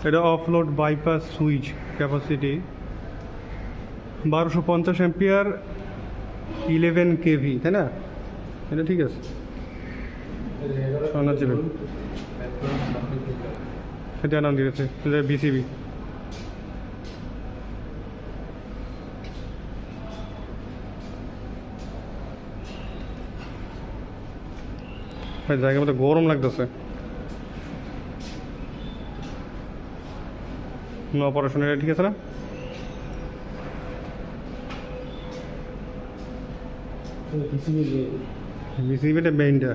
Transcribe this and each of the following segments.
এটা offload bypass switch, capacity 1250 ampere, 11 kV, তাই না? এটা ঠিক আছে, শোনা যাবে। এটা নাম দিয়েছে, এটা বিসিবি। জায়গার মধ্যে গরম লাগতেছে। অপারেশন এটা ঠিক আছে না? বিসিবিটা মেইনটা।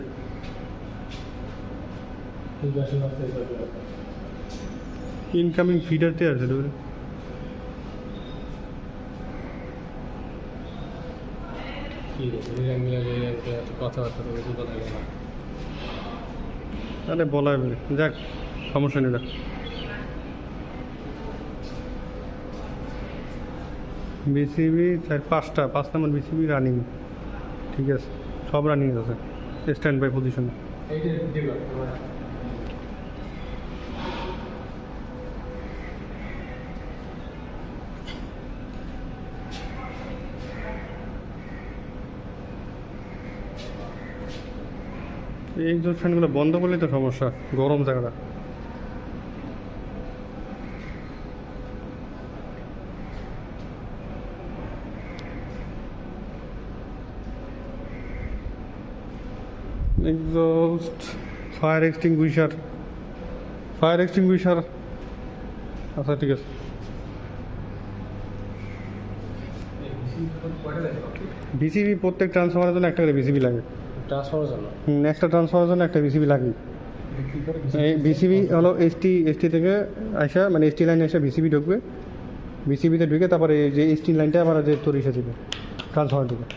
ইনকামিং ফিডারতে আছে কথাবার্তা আরে বলাই বলে যাক, সমস্যা নেই। বিসিবি 5 নম্বর বিসিবি রানিং, ঠিক আছে, সব রানিং আছে, স্ট্যান্ড বাই পজিশন। এই এক্সস্ট ফ্যানগুলো বন্ধ করলেই তো সমস্যা, গরম জায়গাটা। এক্সস্ট ফায়ার এক্সটিংগুইশার, আচ্ছা ঠিক আছে। বিসিবি প্রত্যেক ট্রান্সফারের জন্য একটা করে বিসিবি লাগে। ট্রান্সফারের জন্য একটা ট্রান্সফারের জন্য একটা বিসিবি লাগে। এই বিসিবি হলো এসটি থেকে আসা, মানে এসটি লাইনে এসে বিসিবি ঢুকবে, বিসিবিতে ঢুকে তারপরে যে এসটি লাইনটা আবার যে তোর এসে দেবে ট্রান্সফার ঢুকে।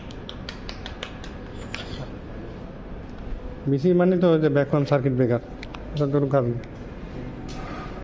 বিসিবি মানে তো যে ব্যাকগ্রাউন্ড সার্কিট ব্রেকার, এটা তোর কাজ নেই।